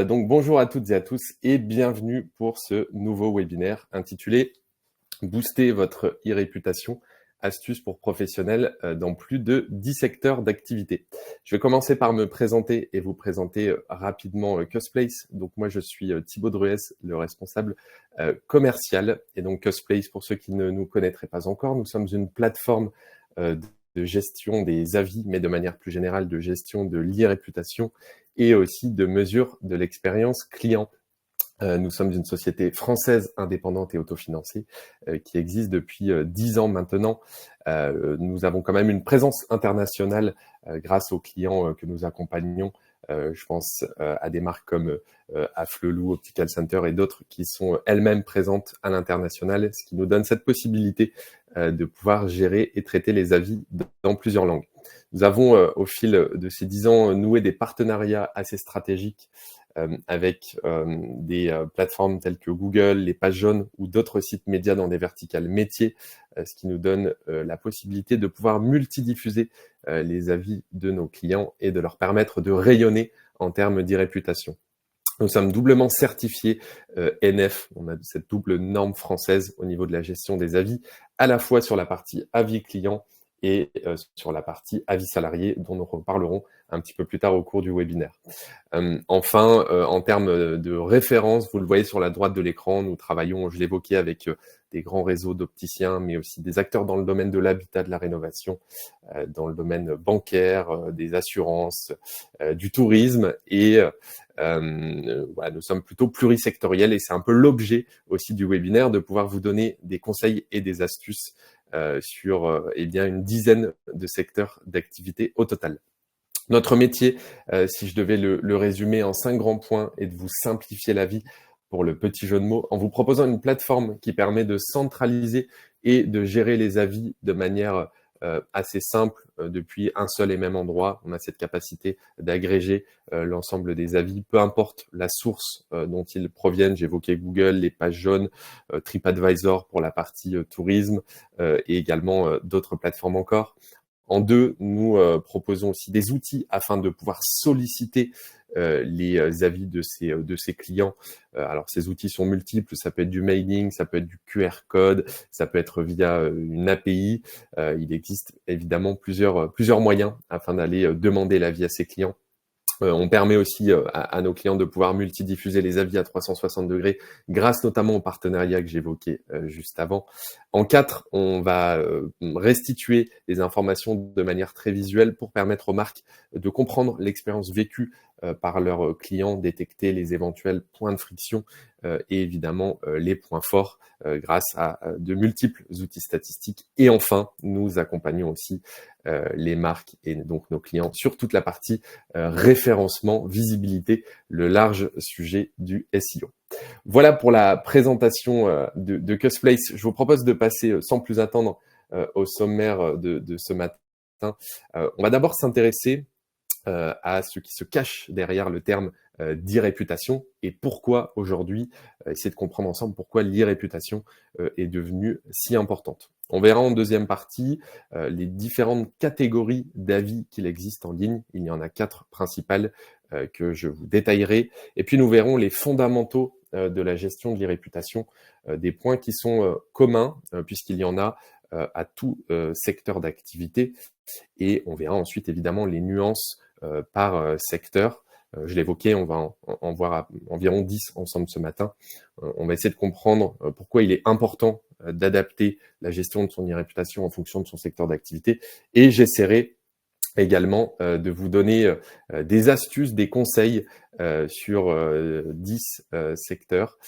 Donc bonjour à toutes et à tous et bienvenue pour ce nouveau webinaire intitulé Booster votre e-réputation, astuces pour professionnels dans plus de 10 secteurs d'activité. Je vais commencer par me présenter et vous présenter rapidement Custplace. Donc moi je suis Thibaut Druès, le responsable commercial. Et donc Custplace, pour ceux qui ne nous connaîtraient pas encore, nous sommes une plateforme de gestion des avis, mais de manière plus générale de gestion de l'e-réputation et aussi de mesure de l'expérience client. Nous sommes une société française indépendante et autofinancée qui existe depuis 10 ans maintenant. Nous avons quand même une présence internationale grâce aux clients que nous accompagnons. Je pense à des marques comme Afflelou, Optical Center et d'autres qui sont elles-mêmes présentes à l'international, ce qui nous donne cette possibilité de pouvoir gérer et traiter les avis dans plusieurs langues. Nous avons, au fil de ces 10 ans, noué des partenariats assez stratégiques avec des plateformes telles que Google, les pages jaunes ou d'autres sites médias dans des verticales métiers, ce qui nous donne la possibilité de pouvoir multidiffuser les avis de nos clients et de leur permettre de rayonner en termes d'e-réputation. Nous sommes doublement certifiés NF, on a cette double norme française au niveau de la gestion des avis, à la fois sur la partie avis client et sur la partie avis salarié, dont nous reparlerons un petit peu plus tard au cours du webinaire. Enfin, en termes de référence, vous le voyez sur la droite de l'écran, nous travaillons, je l'évoquais, avec des grands réseaux d'opticiens, mais aussi des acteurs dans le domaine de l'habitat, de la rénovation, dans le domaine bancaire, des assurances, du tourisme, et voilà, nous sommes plutôt plurisectoriels, et c'est un peu l'objet aussi du webinaire, de pouvoir vous donner des conseils et des astuces sur eh bien, une dizaine de secteurs d'activité au total. Notre métier, si je devais le résumer en 5 grands points, est de vous simplifier la vie, pour le petit jeu de mots, en vous proposant une plateforme qui permet de centraliser et de gérer les avis de manière assez simple depuis un seul et même endroit. On a cette capacité d'agréger l'ensemble des avis, peu importe la source dont ils proviennent. J'évoquais Google, les pages jaunes, TripAdvisor pour la partie tourisme et également d'autres plateformes encore. En deux, nous proposons aussi des outils afin de pouvoir solliciter les avis de ces clients. Alors, ces outils sont multiples. Ça peut être du mailing, ça peut être du QR code, ça peut être via une API. Il existe évidemment plusieurs moyens afin d'aller demander l'avis à ses clients. On permet aussi à nos clients de pouvoir multidiffuser les avis à 360 degrés grâce notamment au partenariat que j'évoquais juste avant. En 4, on va restituer les informations de manière très visuelle pour permettre aux marques de comprendre l'expérience vécue par leurs clients, détecter les éventuels points de friction et évidemment les points forts grâce à de multiples outils statistiques. Et enfin, nous accompagnons aussi les marques et donc nos clients sur toute la partie référencement, visibilité, le large sujet du SEO. Voilà pour la présentation de Custplace. Je vous propose de passer sans plus attendre au sommaire de ce matin. On va d'abord s'intéresser à ce qui se cache derrière le terme d'e-réputation et pourquoi aujourd'hui, essayer de comprendre ensemble pourquoi l'e-réputation est devenue si importante. On verra en deuxième partie les différentes catégories d'avis qu'il existe en ligne. Il y en a 4 principales que je vous détaillerai. Et puis nous verrons les fondamentaux de la gestion de l'e-réputation, des points qui sont communs puisqu'il y en a à tout secteur d'activité. Et on verra ensuite évidemment les nuances par secteur. Je l'évoquais, on va en voir environ 10 ensemble ce matin. On va essayer de comprendre pourquoi il est important d'adapter la gestion de son e-réputation en fonction de son secteur d'activité. Et j'essaierai également de vous donner des astuces, des conseils sur 10 secteurs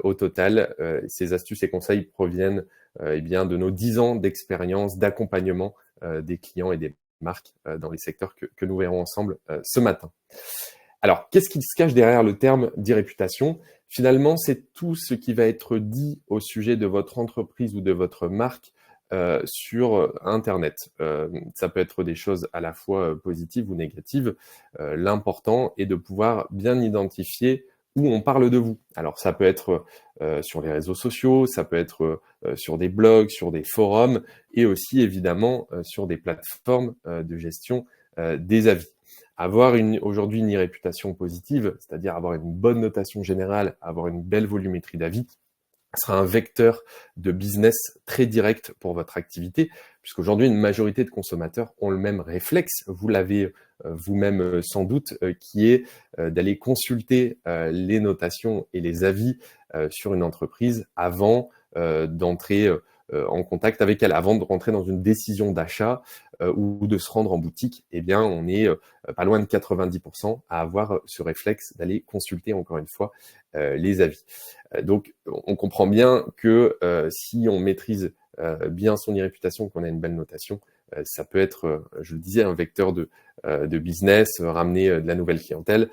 au total. Ces astuces et conseils proviennent eh bien, de nos 10 ans d'expérience, d'accompagnement des clients et des marques dans les secteurs que nous verrons ensemble ce matin. Alors, qu'est-ce qui se cache derrière le terme d'e-réputation ? Finalement, c'est tout ce qui va être dit au sujet de votre entreprise ou de votre marque sur Internet. Ça peut être des choses à la fois positives ou négatives. L'important est de pouvoir bien identifier où on parle de vous. Alors, ça peut être sur les réseaux sociaux, ça peut être sur des blogs, sur des forums et aussi évidemment sur des plateformes de gestion des avis. Avoir aujourd'hui une e-réputation positive, c'est-à-dire avoir une bonne notation générale, avoir une belle volumétrie d'avis, sera un vecteur de business très direct pour votre activité, puisqu'aujourd'hui, une majorité de consommateurs ont le même réflexe, vous l'avez vous-même sans doute, qui est d'aller consulter les notations et les avis sur une entreprise avant d'entrer en contact avec elle, avant de rentrer dans une décision d'achat ou de se rendre en boutique. Eh bien, on est pas loin de 90% à avoir ce réflexe d'aller consulter encore une fois les avis. Donc, on comprend bien que si on maîtrise bien son e-réputation, qu'on a une belle notation, ça peut être, je le disais, un vecteur de business, ramener de la nouvelle clientèle.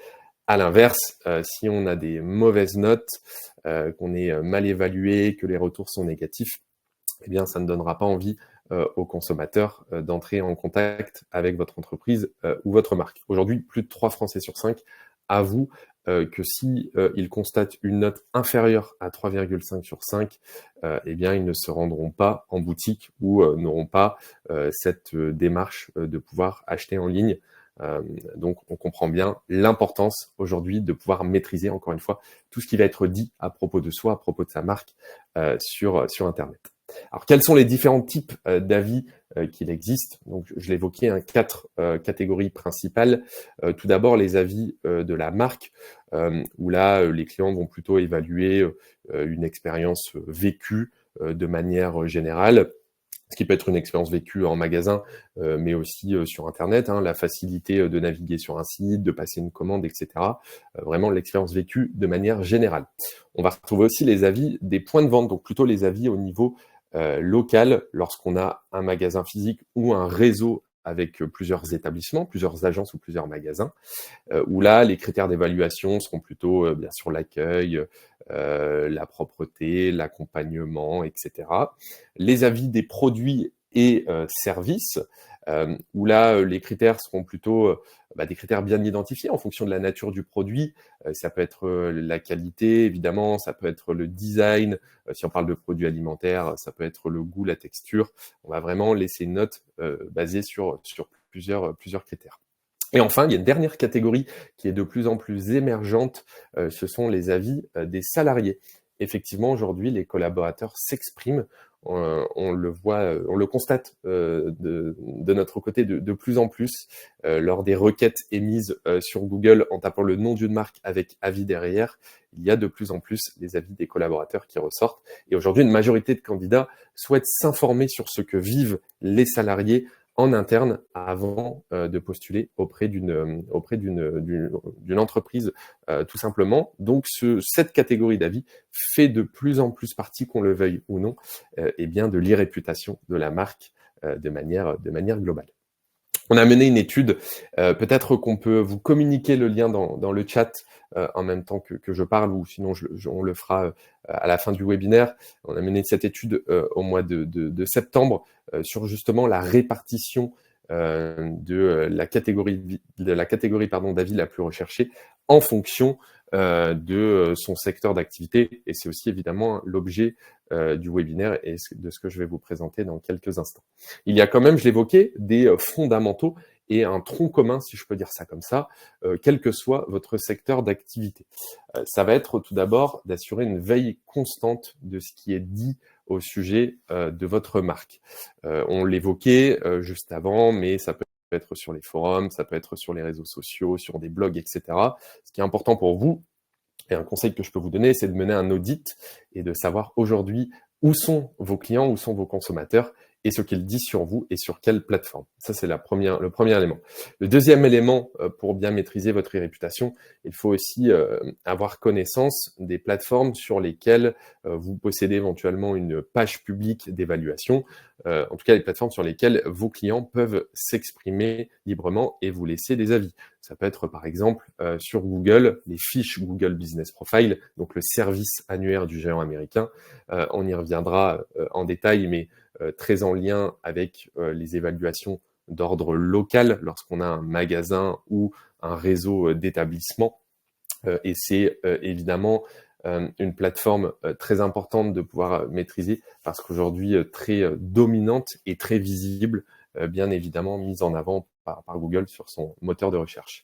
À l'inverse, si on a des mauvaises notes, qu'on est mal évalué, que les retours sont négatifs, eh bien, ça ne donnera pas envie aux consommateurs d'entrer en contact avec votre entreprise ou votre marque. Aujourd'hui, plus de 3 Français sur 5 avouent que si ils constatent une note inférieure à 3,5 sur 5, eh bien, ils ne se rendront pas en boutique ou n'auront pas cette démarche de pouvoir acheter en ligne. Donc, on comprend bien l'importance aujourd'hui de pouvoir maîtriser, encore une fois, tout ce qui va être dit à propos de soi, à propos de sa marque sur Internet. Alors, quels sont les différents types d'avis qu'il existe? Donc, je l'évoquais, 4 catégories principales. Tout d'abord, les avis de la marque, où là, les clients vont plutôt évaluer une expérience vécue de manière générale. Ce qui peut être une expérience vécue en magasin, mais aussi sur Internet, la facilité de naviguer sur un site, de passer une commande, etc. Vraiment l'expérience vécue de manière générale. On va retrouver aussi les avis des points de vente, donc plutôt les avis au niveau local, lorsqu'on a un magasin physique ou un réseau avec plusieurs établissements, plusieurs agences ou plusieurs magasins, où là, les critères d'évaluation seront plutôt bien sûr l'accueil, la propreté, l'accompagnement, etc. Les avis des produits et services, où là, les critères seront plutôt des critères bien identifiés en fonction de la nature du produit. Ça peut être la qualité, évidemment, ça peut être le design. Si on parle de produits alimentaires, ça peut être le goût, la texture. On va vraiment laisser une note basée sur plusieurs critères. Et enfin, il y a une dernière catégorie qui est de plus en plus émergente, ce sont les avis des salariés. Effectivement, aujourd'hui, les collaborateurs s'expriment, on le voit, on le constate de notre côté de plus en plus lors des requêtes émises sur Google en tapant le nom d'une marque avec avis derrière. Il y a de plus en plus les avis des collaborateurs qui ressortent. Et aujourd'hui, une majorité de candidats souhaitent s'informer sur ce que vivent les salariés en interne avant de postuler auprès d'une entreprise tout simplement. Donc cette catégorie d'avis fait de plus en plus partie, qu'on le veuille ou non, eh bien de l'e-réputation de la marque de manière globale. On a mené une étude, peut-être qu'on peut vous communiquer le lien dans le chat en même temps que je parle, ou sinon on le fera à la fin du webinaire. On a mené cette étude au mois de septembre sur justement la répartition de la catégorie d'avis la plus recherchée en fonction de son secteur d'activité. Et c'est aussi évidemment l'objet du webinaire et de ce que je vais vous présenter dans quelques instants. Il y a quand même, je l'évoquais, des fondamentaux et un tronc commun, si je peux dire ça comme ça, quel que soit votre secteur d'activité. Ça va être tout d'abord d'assurer une veille constante de ce qui est dit au sujet de votre marque. On l'évoquait juste avant, mais ça peut être sur les forums, ça peut être sur les réseaux sociaux, sur des blogs, etc. Ce qui est important pour vous, et un conseil que je peux vous donner, c'est de mener un audit et de savoir aujourd'hui où sont vos clients, où sont vos consommateurs et ce qu'ils disent sur vous et sur quelle plateforme. Ça, c'est le premier élément. Le deuxième élément, pour bien maîtriser votre réputation, il faut aussi avoir connaissance des plateformes sur lesquelles vous possédez éventuellement une page publique d'évaluation, en tout cas les plateformes sur lesquelles vos clients peuvent s'exprimer librement et vous laisser des avis. Ça peut être par exemple sur Google, les fiches Google Business Profile, donc le service annuaire du géant américain. On y reviendra en détail, mais très en lien avec les évaluations d'ordre local lorsqu'on a un magasin ou un réseau d'établissements. Et c'est évidemment une plateforme très importante de pouvoir maîtriser parce qu'aujourd'hui très dominante et très visible, bien évidemment mise en avant par Google sur son moteur de recherche.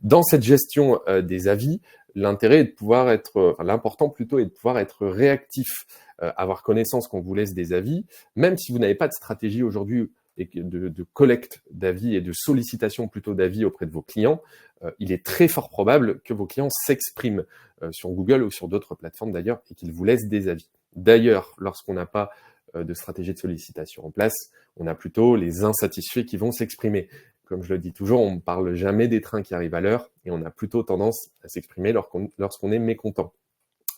Dans cette gestion des avis, l'intérêt est de pouvoir être, l'important plutôt est de pouvoir être réactif, avoir connaissance qu'on vous laisse des avis, même si vous n'avez pas de stratégie aujourd'hui et de collecte d'avis et de sollicitation plutôt d'avis auprès de vos clients, il est très fort probable que vos clients s'expriment sur Google ou sur d'autres plateformes d'ailleurs et qu'ils vous laissent des avis. D'ailleurs, lorsqu'on n'a pas de stratégie de sollicitation en place, on a plutôt les insatisfaits qui vont s'exprimer. Comme je le dis toujours, on ne parle jamais des trains qui arrivent à l'heure et on a plutôt tendance à s'exprimer lorsqu'on est mécontent.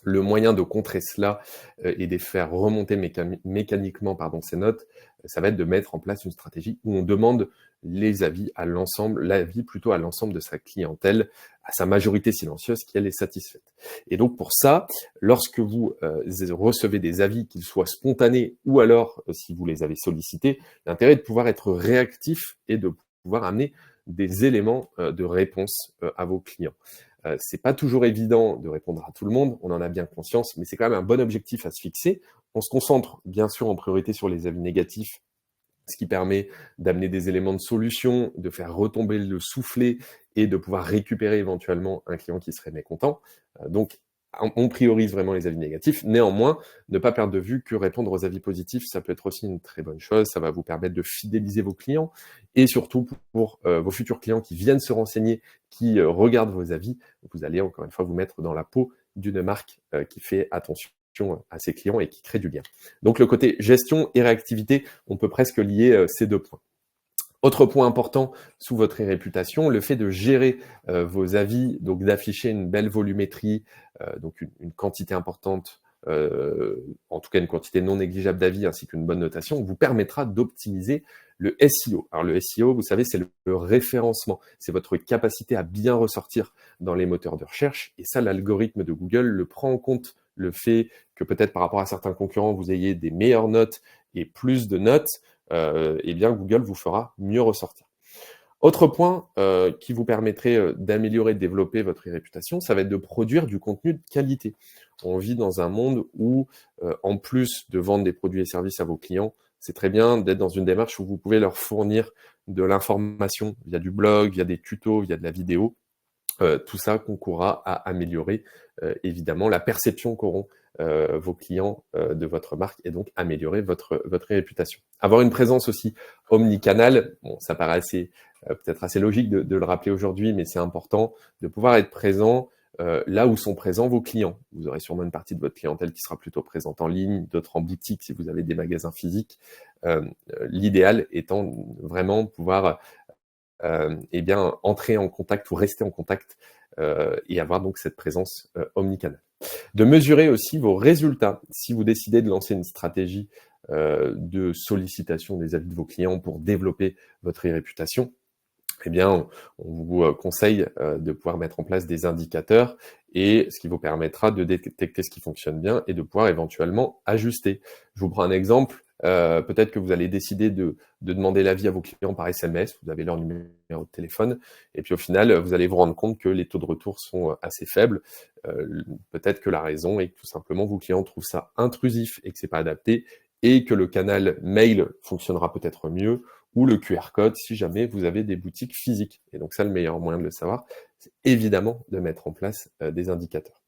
Le moyen de contrer cela et de faire remonter mécaniquement ces notes, ça va être de mettre en place une stratégie où on demande les avis à l'ensemble, l'avis plutôt à l'ensemble de sa clientèle, à sa majorité silencieuse qui elle est satisfaite. Et donc pour ça, lorsque vous recevez des avis, qu'ils soient spontanés ou alors si vous les avez sollicités, l'intérêt est de pouvoir être réactif et de pouvoir amener des éléments de réponse à vos clients. C'est pas toujours évident de répondre à tout le monde, on en a bien conscience, mais c'est quand même un bon objectif à se fixer. On se concentre bien sûr en priorité sur les avis négatifs, ce qui permet d'amener des éléments de solution, de faire retomber le soufflet et de pouvoir récupérer éventuellement un client qui serait mécontent. Donc, on priorise vraiment les avis négatifs. Néanmoins, ne pas perdre de vue que répondre aux avis positifs, ça peut être aussi une très bonne chose. Ça va vous permettre de fidéliser vos clients et surtout pour vos futurs clients qui viennent se renseigner, qui regardent vos avis, vous allez encore une fois vous mettre dans la peau d'une marque qui fait attention à ses clients et qui crée du lien. Donc le côté gestion et réactivité, on peut presque lier ces deux points. Autre point important sous votre réputation, le fait de gérer vos avis, donc d'afficher une belle volumétrie, donc une quantité importante, en tout cas une quantité non négligeable d'avis ainsi qu'une bonne notation, vous permettra d'optimiser le SEO. Alors le SEO, vous savez, c'est le référencement, c'est votre capacité à bien ressortir dans les moteurs de recherche, et ça, l'algorithme de Google le prend en compte, le fait que peut-être par rapport à certains concurrents, vous ayez des meilleures notes et plus de notes, eh bien Google vous fera mieux ressortir. Autre point qui vous permettrait d'améliorer, de développer votre réputation, ça va être de produire du contenu de qualité. On vit dans un monde où, en plus de vendre des produits et services à vos clients, c'est très bien d'être dans une démarche où vous pouvez leur fournir de l'information via du blog, via des tutos, via de la vidéo. Tout ça concourra à améliorer évidemment la perception qu'auront vos clients de votre marque et donc améliorer votre réputation. Avoir une présence aussi omnicanale, bon, ça paraît peut-être assez logique de le rappeler aujourd'hui, mais c'est important de pouvoir être présent là où sont présents vos clients. Vous aurez sûrement une partie de votre clientèle qui sera plutôt présente en ligne, d'autres en boutique si vous avez des magasins physiques. L'idéal étant vraiment pouvoir eh bien, entrer en contact ou rester en contact et avoir donc cette présence omnicanale. De mesurer aussi vos résultats. Si vous décidez de lancer une stratégie de sollicitation des avis de vos clients pour développer votre réputation, eh bien, on vous conseille de pouvoir mettre en place des indicateurs et ce qui vous permettra de détecter ce qui fonctionne bien et de pouvoir éventuellement ajuster. Je vous prends un exemple. Peut-être que vous allez décider de demander l'avis à vos clients par SMS, vous avez leur numéro de téléphone, et puis au final, vous allez vous rendre compte que les taux de retour sont assez faibles. Peut-être que la raison est que tout simplement vos clients trouvent ça intrusif et que c'est pas adapté, et que le canal mail fonctionnera peut-être mieux, ou le QR code si jamais vous avez des boutiques physiques. Et donc ça, le meilleur moyen de le savoir, c'est évidemment de mettre en place des indicateurs.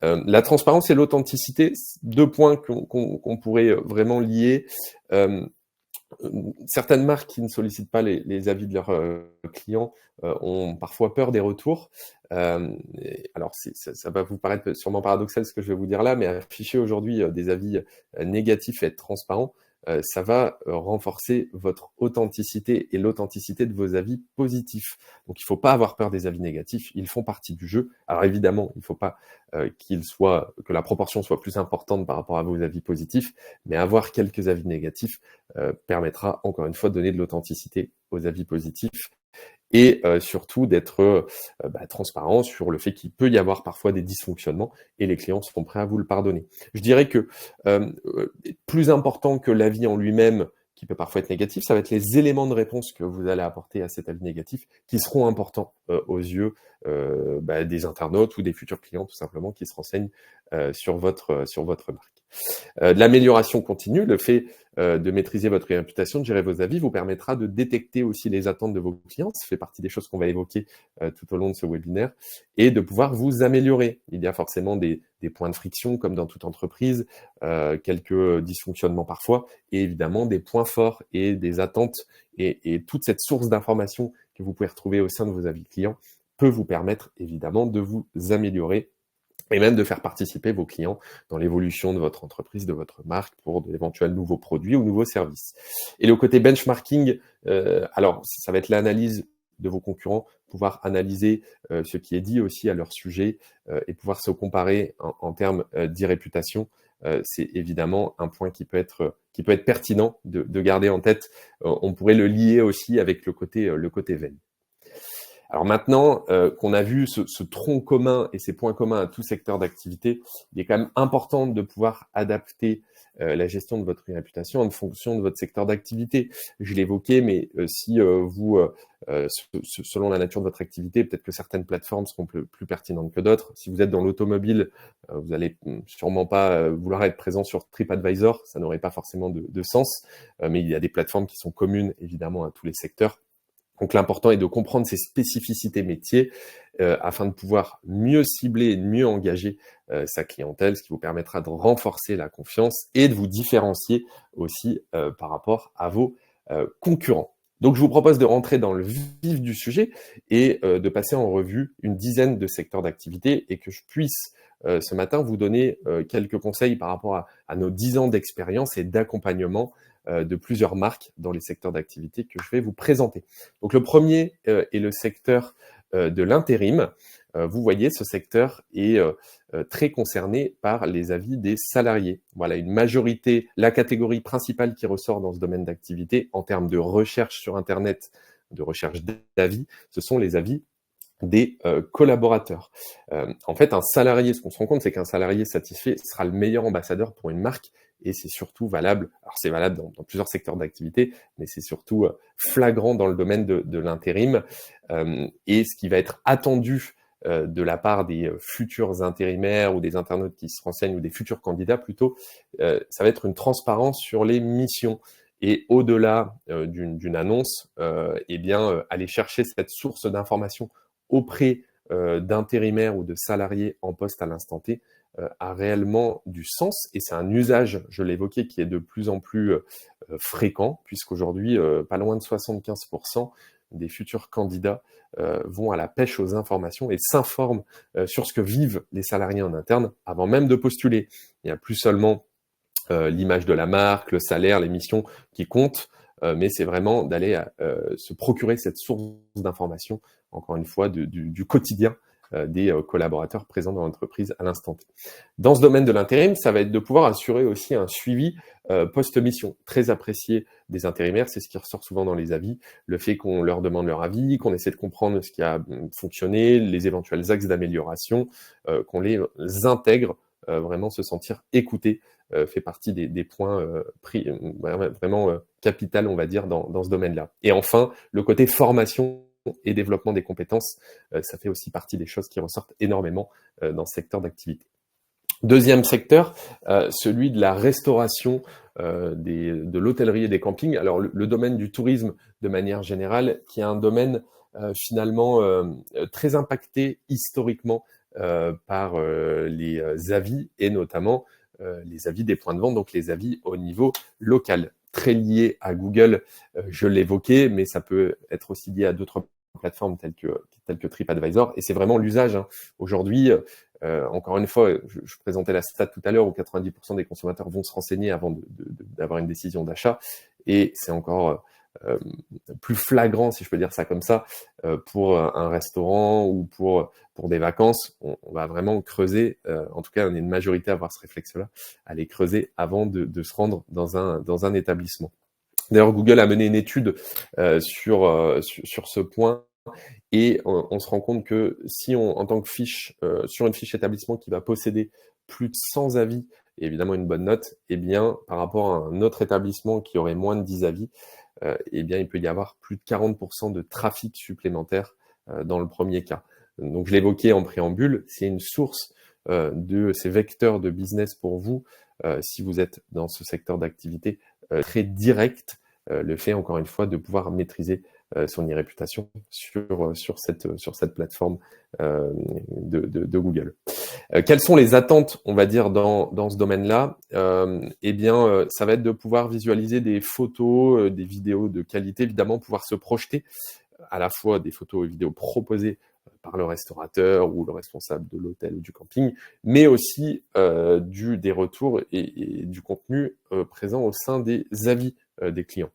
La transparence et l'authenticité, deux points qu'on pourrait vraiment lier. Certaines marques qui ne sollicitent pas les avis de leurs clients ont parfois peur des retours. Alors, ça va vous paraître sûrement paradoxal ce que je vais vous dire là, mais afficher aujourd'hui des avis négatifs et être transparent, ça va renforcer votre authenticité et l'authenticité de vos avis positifs. Donc, il ne faut pas avoir peur des avis négatifs, ils font partie du jeu. Alors évidemment, il ne faut pas que la proportion soit plus importante par rapport à vos avis positifs, mais avoir quelques avis négatifs permettra encore une fois de donner de l'authenticité aux avis positifs et surtout d'être transparent sur le fait qu'il peut y avoir parfois des dysfonctionnements et les clients seront prêts à vous le pardonner. Je dirais que plus important que l'avis en lui-même, qui peut parfois être négatif, ça va être les éléments de réponse que vous allez apporter à cet avis négatif qui seront importants aux yeux des internautes ou des futurs clients tout simplement qui se renseignent sur votre marque. De l'amélioration continue, le fait de maîtriser votre réputation, de gérer vos avis, vous permettra de détecter aussi les attentes de vos clients. Ça fait partie des choses qu'on va évoquer tout au long de ce webinaire et de pouvoir vous améliorer. Il y a forcément des points de friction comme dans toute entreprise, quelques dysfonctionnements parfois et évidemment des points forts et des attentes et toute cette source d'informations que vous pouvez retrouver au sein de vos avis clients peut vous permettre évidemment de vous améliorer et même de faire participer vos clients dans l'évolution de votre entreprise, de votre marque, pour d'éventuels nouveaux produits ou nouveaux services. Et le côté benchmarking, alors ça va être l'analyse de vos concurrents, pouvoir analyser ce qui est dit aussi à leur sujet et pouvoir se comparer en termes d'e-réputation. C'est évidemment un point qui peut être pertinent de garder en tête. On pourrait le lier aussi avec le côté veille. Alors maintenant qu'on a vu ce tronc commun et ces points communs à tout secteur d'activité, il est quand même important de pouvoir adapter la gestion de votre réputation en fonction de votre secteur d'activité. Je l'ai évoqué, mais si vous, selon la nature de votre activité, peut-être que certaines plateformes seront plus pertinentes que d'autres. Si vous êtes dans l'automobile, vous allez sûrement pas vouloir être présent sur TripAdvisor, ça n'aurait pas forcément de sens, mais il y a des plateformes qui sont communes évidemment à tous les secteurs. Donc l'important est de comprendre ces spécificités métiers afin de pouvoir mieux cibler et de mieux engager sa clientèle, ce qui vous permettra de renforcer la confiance et de vous différencier aussi par rapport à vos concurrents. Donc je vous propose de rentrer dans le vif du sujet et de passer en revue une dizaine de secteurs d'activité et que je puisse ce matin vous donner quelques conseils par rapport à nos 10 ans d'expérience et d'accompagnement de plusieurs marques dans les secteurs d'activité que je vais vous présenter. Donc le premier est le secteur de l'intérim. Vous voyez, ce secteur est très concerné par les avis des salariés. Voilà, une majorité, la catégorie principale qui ressort dans ce domaine d'activité en termes de recherche sur Internet, de recherche d'avis, ce sont les avis des collaborateurs. En fait, un salarié, ce qu'on se rend compte, c'est qu'un salarié satisfait sera le meilleur ambassadeur pour une marque et c'est surtout valable, alors c'est valable dans plusieurs secteurs d'activité, mais c'est surtout flagrant dans le domaine de l'intérim et ce qui va être attendu de la part des futurs intérimaires ou des internautes qui se renseignent ou des futurs candidats plutôt, ça va être une transparence sur les missions. Et au-delà d'une annonce, eh bien, aller chercher cette source d'information auprès d'intérimaires ou de salariés en poste à l'instant T a réellement du sens et c'est un usage, je l'évoquais, qui est de plus en plus fréquent puisqu'aujourd'hui, pas loin de 75% des futurs candidats vont à la pêche aux informations et s'informent sur ce que vivent les salariés en interne avant même de postuler. Il n'y a plus seulement l'image de la marque, le salaire, les missions qui comptent, mais c'est vraiment d'aller se procurer cette source d'information, encore une fois, du quotidien des collaborateurs présents dans l'entreprise à l'instant T. Dans ce domaine de l'intérim, ça va être de pouvoir assurer aussi un suivi post-mission, très apprécié des intérimaires, c'est ce qui ressort souvent dans les avis, le fait qu'on leur demande leur avis, qu'on essaie de comprendre ce qui a fonctionné, les éventuels axes d'amélioration, qu'on les intègre, vraiment se sentir écouté, fait partie des points vraiment capital, on va dire, dans ce domaine-là. Et enfin, le côté formation et développement des compétences, ça fait aussi partie des choses qui ressortent énormément dans ce secteur d'activité. Deuxième secteur, celui de la restauration, de l'hôtellerie et des campings. Alors le domaine du tourisme de manière générale, qui est un domaine finalement très impacté historiquement par les avis et notamment les avis des points de vente, donc les avis au niveau local. Très lié à Google, je l'évoquais, mais ça peut être aussi lié à d'autres plateformes telles que TripAdvisor. Et c'est vraiment l'usage. Hein. Aujourd'hui, encore une fois, je présentais la stat tout à l'heure où 90% des consommateurs vont se renseigner avant d'avoir une décision d'achat. Et c'est encore plus flagrant, si je peux dire ça comme ça, pour un restaurant ou pour des vacances. On va vraiment creuser, en tout cas on est une majorité à avoir ce réflexe-là, aller creuser avant de se rendre dans un établissement. D'ailleurs, Google a mené une étude sur ce point et on se rend compte que si en tant que fiche, sur une fiche établissement qui va posséder plus de 100 avis, et évidemment une bonne note, eh bien, par rapport à un autre établissement qui aurait moins de 10 avis, eh bien, il peut y avoir plus de 40% de trafic supplémentaire dans le premier cas. Donc, je l'évoquais en préambule, c'est une source de ces vecteurs de business pour vous si vous êtes dans ce secteur d'activité très direct, le fait, encore une fois, de pouvoir maîtriser son e-réputation sur cette plateforme de Google. Quelles sont les attentes, on va dire, dans ce domaine-là? Eh bien, ça va être de pouvoir visualiser des photos, des vidéos de qualité, évidemment, pouvoir se projeter à la fois des photos et vidéos proposées par le restaurateur ou le responsable de l'hôtel ou du camping, mais aussi des retours et du contenu présent au sein des avis des clients.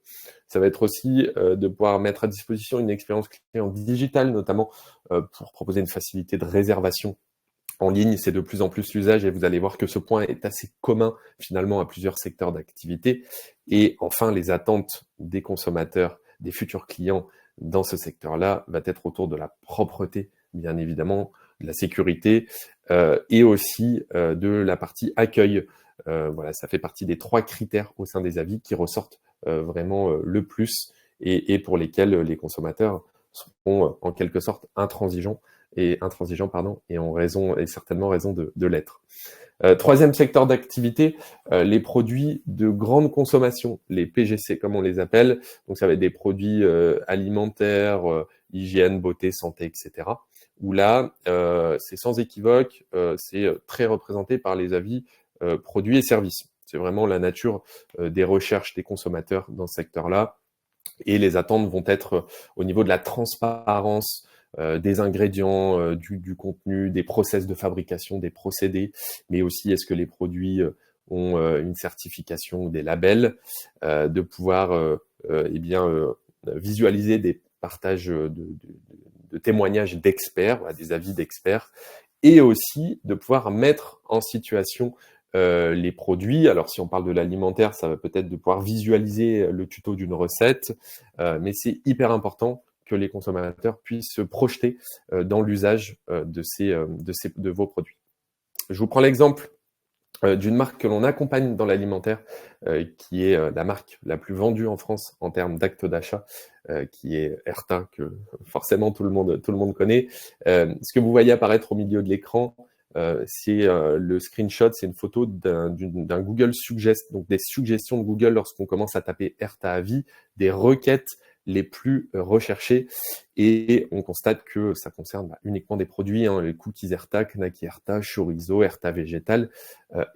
Ça va être aussi de pouvoir mettre à disposition une expérience client digitale, notamment pour proposer une facilité de réservation en ligne. C'est de plus en plus l'usage et vous allez voir que ce point est assez commun finalement à plusieurs secteurs d'activité. Et enfin, les attentes des consommateurs, des futurs clients dans ce secteur-là va être autour de la propreté, bien évidemment, de la sécurité et aussi de la partie accueil. Voilà, ça fait partie des 3 critères au sein des avis qui ressortent vraiment le plus et pour lesquels les consommateurs seront en quelque sorte intransigeants et ont certainement raison de l'être. Troisième secteur d'activité, les produits de grande consommation, les PGC comme on les appelle. Donc ça va être des produits alimentaires, hygiène, beauté, santé, etc. Où là, c'est sans équivoque, c'est très représenté par les avis produits et services. C'est vraiment la nature des recherches des consommateurs dans ce secteur-là. Et les attentes vont être au niveau de la transparence, des ingrédients, du contenu, des process de fabrication, des procédés, mais aussi est-ce que les produits ont une certification ou des labels, de pouvoir visualiser des partages de témoignages d'experts, des avis d'experts, et aussi de pouvoir mettre en situation les produits. Alors si on parle de l'alimentaire, ça va peut-être de pouvoir visualiser le tuto d'une recette, mais c'est hyper important que les consommateurs puissent se projeter dans l'usage de vos produits. Je vous prends l'exemple d'une marque que l'on accompagne dans l'alimentaire, qui est la marque la plus vendue en France en termes d'actes d'achat, qui est Erta, que forcément tout le monde connaît. Ce que vous voyez apparaître au milieu de l'écran, c'est le screenshot, c'est une photo d'un Google Suggest, donc des suggestions de Google lorsqu'on commence à taper Erta Avis, des requêtes les plus recherchées, et on constate que ça concerne uniquement des produits, les cookies Erta, Knacky Erta, chorizo, Erta végétal,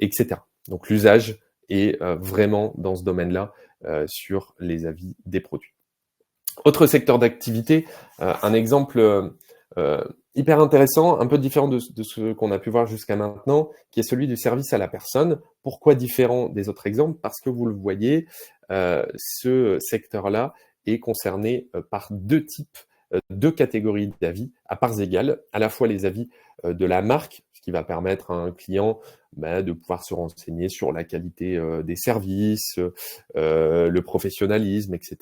etc. Donc l'usage est vraiment dans ce domaine-là sur les avis des produits. Autre secteur d'activité, un exemple hyper intéressant, un peu différent de ce qu'on a pu voir jusqu'à maintenant, qui est celui du service à la personne. Pourquoi différent des autres exemples? Parce que vous le voyez, ce secteur-là est concerné par 2 types, 2 catégories d'avis à parts égales, à la fois les avis de la marque, ce qui va permettre à un client de pouvoir se renseigner sur la qualité des services, le professionnalisme, etc.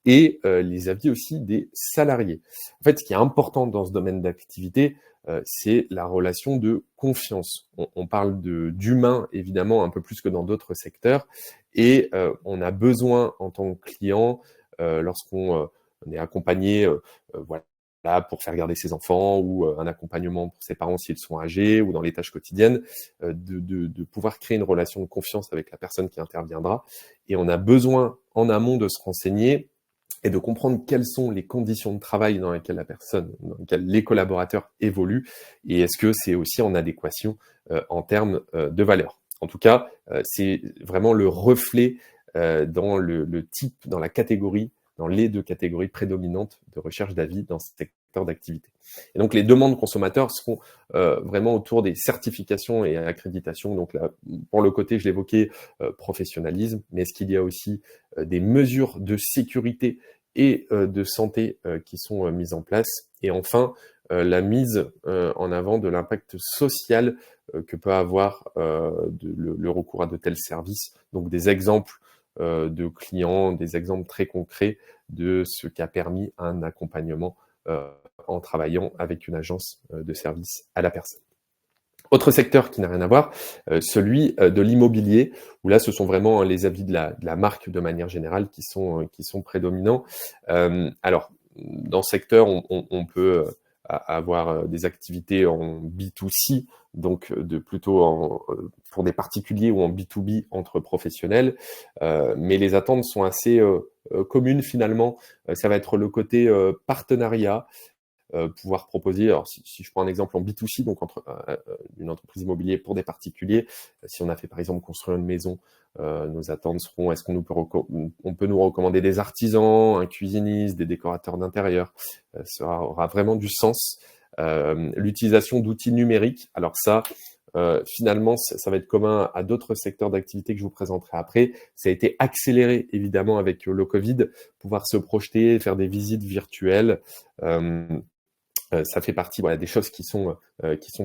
Et les avis aussi des salariés. En fait, ce qui est important dans ce domaine d'activité, c'est la relation de confiance. On parle d'humain, évidemment, un peu plus que dans d'autres secteurs, et on a besoin en tant que client, lorsqu'on est accompagné, voilà, pour faire garder ses enfants ou un accompagnement pour ses parents s'ils sont âgés ou dans les tâches quotidiennes, de pouvoir créer une relation de confiance avec la personne qui interviendra. Et on a besoin en amont de se renseigner et de comprendre quelles sont les conditions de travail dans lesquelles les collaborateurs évoluent, et est-ce que c'est aussi en adéquation en termes de valeur. En tout cas, c'est vraiment le reflet dans le type, dans la catégorie, dans les 2 catégories prédominantes de recherche d'avis dans ce secteur d'activité. Et donc, les demandes consommateurs seront vraiment autour des certifications et accréditations. Donc là, pour le côté, je l'évoquais, professionnalisme, mais est-ce qu'il y a aussi des mesures de sécurité et de santé qui sont mises en place? Et enfin, la mise en avant de l'impact social que peut avoir le recours à de tels services. Donc, des exemples de clients, des exemples très concrets de ce qu'a permis un accompagnement en travaillant avec une agence de service à la personne. Autre secteur qui n'a rien à voir, celui de l'immobilier, où là ce sont vraiment les avis de la marque de manière générale qui sont prédominants. Alors, dans ce secteur, on peut à avoir des activités en B2C, donc plutôt pour des particuliers ou en B2B entre professionnels. Mais les attentes sont assez communes finalement. Ça va être le côté partenariat, pouvoir proposer, alors si je prends un exemple en B2C, donc une entreprise immobilière pour des particuliers, si on a fait par exemple construire une maison, nos attentes seront, est-ce qu'on on peut nous recommander des artisans, un cuisiniste, des décorateurs d'intérieur, ça aura vraiment du sens. L'utilisation d'outils numériques, alors ça, finalement, ça va être commun à d'autres secteurs d'activité que je vous présenterai après. Ça a été accéléré évidemment avec le Covid, pouvoir se projeter, faire des visites virtuelles. Ça fait partie des choses qui sont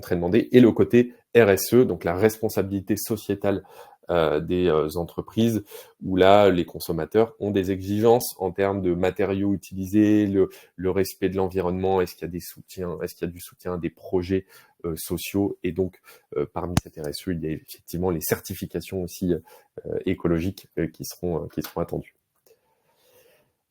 très demandées. Et le côté RSE, donc la responsabilité sociétale des entreprises, où là, les consommateurs ont des exigences en termes de matériaux utilisés, le respect de l'environnement, est-ce qu'il y a du soutien à des projets sociaux. Et donc, parmi cette RSE, il y a effectivement les certifications aussi écologiques qui seront attendues.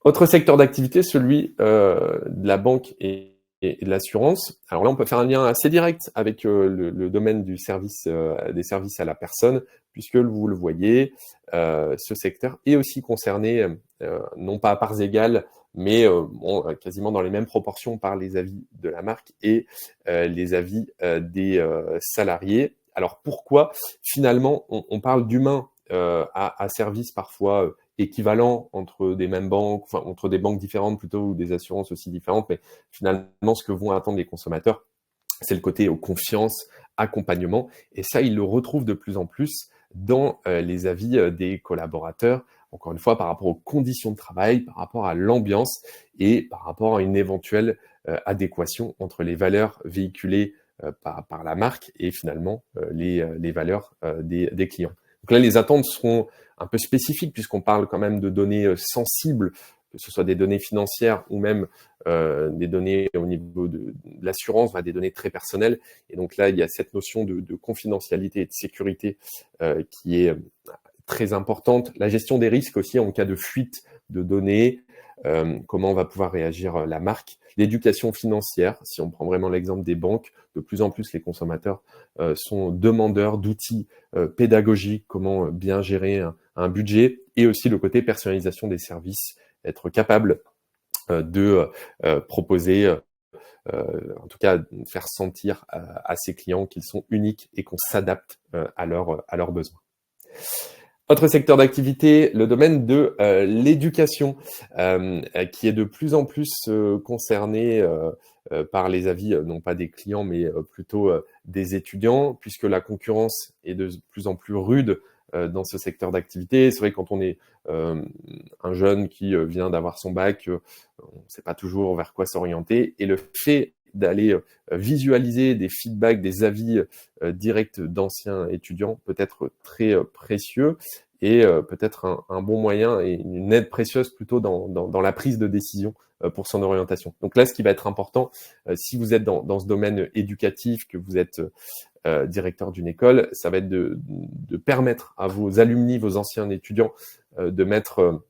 Autre secteur d'activité, celui de la banque et de l'assurance. Alors là, on peut faire un lien assez direct avec le domaine des services à la personne, puisque vous le voyez, ce secteur est aussi concerné, non pas à parts égales, mais quasiment dans les mêmes proportions par les avis de la marque et les avis des salariés. Alors pourquoi finalement on parle d'humain à service parfois équivalent entre des mêmes banques, enfin entre des banques différentes plutôt ou des assurances aussi différentes, mais finalement ce que vont attendre les consommateurs, c'est le côté confiance, accompagnement, et ça ils le retrouvent de plus en plus dans les avis des collaborateurs, encore une fois par rapport aux conditions de travail, par rapport à l'ambiance et par rapport à une éventuelle adéquation entre les valeurs véhiculées par la marque et finalement les valeurs des clients. Donc là, les attentes seront un peu spécifiques puisqu'on parle quand même de données sensibles, que ce soit des données financières ou même des données au niveau de l'assurance, des données très personnelles. Et donc là, il y a cette notion de confidentialité et de sécurité qui est très importante. La gestion des risques aussi en cas de fuite de données, comment va pouvoir réagir la marque. L'éducation financière, si on prend vraiment l'exemple des banques, de plus en plus les consommateurs sont demandeurs d'outils pédagogiques, comment bien gérer un budget, et aussi le côté personnalisation des services, être capable de proposer, en tout cas faire sentir à ses clients qu'ils sont uniques et qu'on s'adapte à leurs besoins. Autre secteur d'activité, le domaine de l'éducation, qui est de plus en plus concerné par les avis, non pas des clients, mais plutôt des étudiants, puisque la concurrence est de plus en plus rude dans ce secteur d'activité. C'est vrai que quand on est un jeune qui vient d'avoir son bac, on ne sait pas toujours vers quoi s'orienter, et le fait d'aller visualiser des feedbacks, des avis directs d'anciens étudiants peut être très précieux et peut-être un bon moyen et une aide précieuse plutôt dans la prise de décision pour son orientation. Donc là, ce qui va être important, si vous êtes dans ce domaine éducatif, que vous êtes directeur d'une école, ça va être de permettre à vos alumni, vos anciens étudiants, de mettre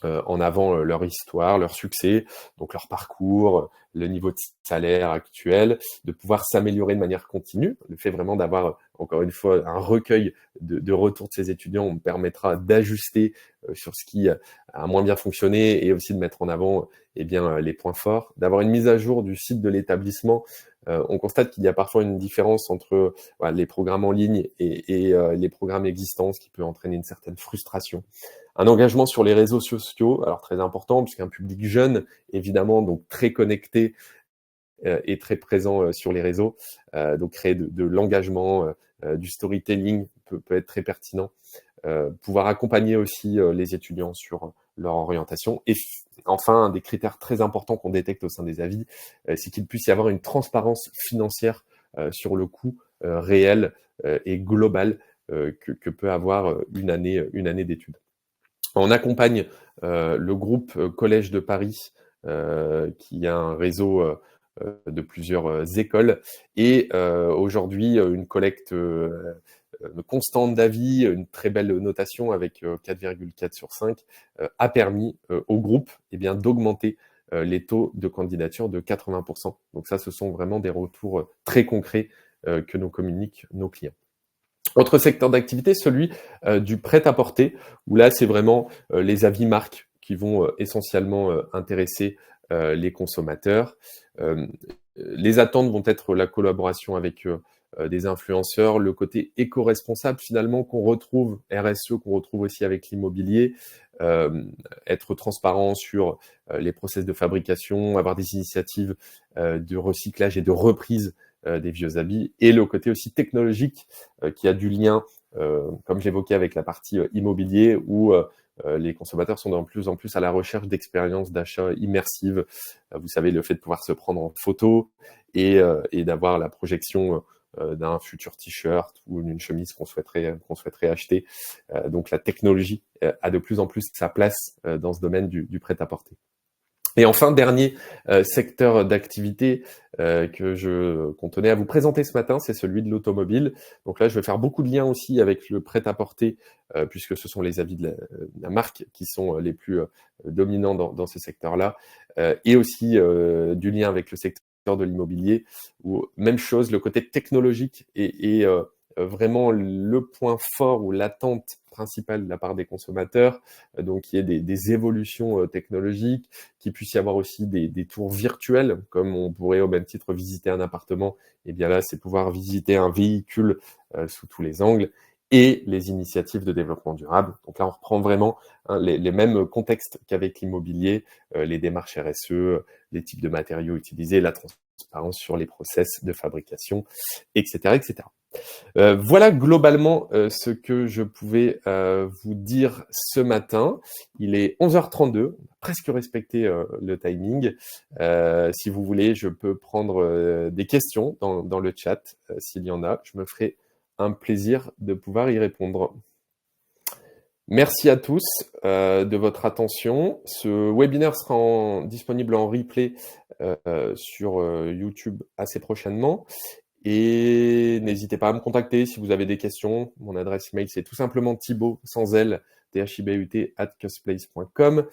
en avant leur histoire, leur succès, donc leur parcours, le niveau de salaire actuel, de pouvoir s'améliorer de manière continue. Le fait vraiment d'avoir, encore une fois, un recueil de retours de ces étudiants on permettra d'ajuster sur ce qui a moins bien fonctionné et aussi de mettre en avant les points forts, d'avoir une mise à jour du site de l'établissement. On constate qu'il y a parfois une différence entre les programmes en ligne et les programmes existants, ce qui peut entraîner une certaine frustration. Un engagement sur les réseaux sociaux, alors très important, puisqu'un public jeune, évidemment, donc très connecté et très présent sur les réseaux. Donc créer de l'engagement, du storytelling peut être très pertinent. Pouvoir accompagner aussi les étudiants sur leur orientation. Et enfin, un des critères très importants qu'on détecte au sein des avis, c'est qu'il puisse y avoir une transparence financière sur le coût réel et global que peut avoir une année d'études. On accompagne le groupe Collège de Paris, qui a un réseau de plusieurs écoles, et aujourd'hui une collecte constante d'avis, une très belle notation avec 4,4 sur 5, a permis au groupe d'augmenter les taux de candidature de 80%. Donc ça, ce sont vraiment des retours très concrets que nous communiquent nos clients. Autre secteur d'activité, celui du prêt-à-porter, où là, c'est vraiment les avis marques qui vont essentiellement intéresser les consommateurs. Les attentes vont être la collaboration avec des influenceurs, le côté éco-responsable finalement qu'on retrouve, RSE, qu'on retrouve aussi avec l'immobilier, être transparent sur les process de fabrication, avoir des initiatives de recyclage et de reprise des vieux habits, et le côté aussi technologique qui a du lien, comme j'évoquais avec la partie immobilier, où les consommateurs sont de plus en plus à la recherche d'expériences d'achat immersives. Vous savez, le fait de pouvoir se prendre en photo et d'avoir la projection d'un futur t-shirt ou d'une chemise qu'on souhaiterait acheter. Donc la technologie a de plus en plus sa place dans ce domaine du prêt-à-porter. Et enfin, dernier secteur d'activité qu'on tenait à vous présenter ce matin, c'est celui de l'automobile. Donc là, je vais faire beaucoup de liens aussi avec le prêt-à-porter, puisque ce sont les avis de la marque qui sont les plus dominants dans ce secteur-là, et aussi du lien avec le secteur de l'immobilier, où même chose, le côté technologique est vraiment le point fort ou l'attente principale de la part des consommateurs, donc il y ait des évolutions technologiques, qu'il puisse y avoir aussi des tours virtuels, comme on pourrait au même titre visiter un appartement, et bien là c'est pouvoir visiter un véhicule sous tous les angles, et les initiatives de développement durable. Donc là on reprend vraiment les mêmes contextes qu'avec l'immobilier, les démarches RSE, les types de matériaux utilisés, la transparence sur les process de fabrication, etc. etc. Voilà globalement ce que je pouvais vous dire ce matin. Il est 11h32, on a presque respecté le timing. Si vous voulez, je peux prendre des questions dans le chat, s'il y en a. Je me ferai un plaisir de pouvoir y répondre. Merci à tous de votre attention. Ce webinaire sera disponible en replay sur YouTube assez prochainement. Et n'hésitez pas à me contacter si vous avez des questions. Mon adresse email, c'est tout simplement Thibaut, sans L, thibut@custplace.com.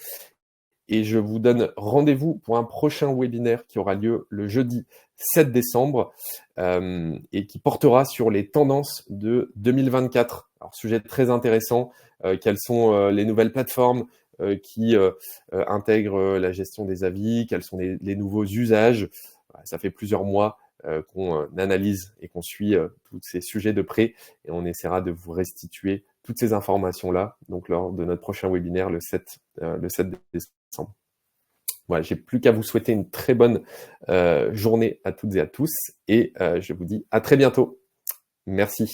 Et je vous donne rendez-vous pour un prochain webinaire qui aura lieu le jeudi 7 décembre et qui portera sur les tendances de 2024. Alors, sujet très intéressant, quelles sont les nouvelles plateformes qui intègrent la gestion des avis, quels sont les nouveaux usages. Ça fait plusieurs mois qu'on analyse et qu'on suit tous ces sujets de près, et on essaiera de vous restituer toutes ces informations-là, donc lors de notre prochain webinaire le 7 décembre. Voilà, j'ai plus qu'à vous souhaiter une très bonne journée à toutes et à tous, et je vous dis à très bientôt. Merci.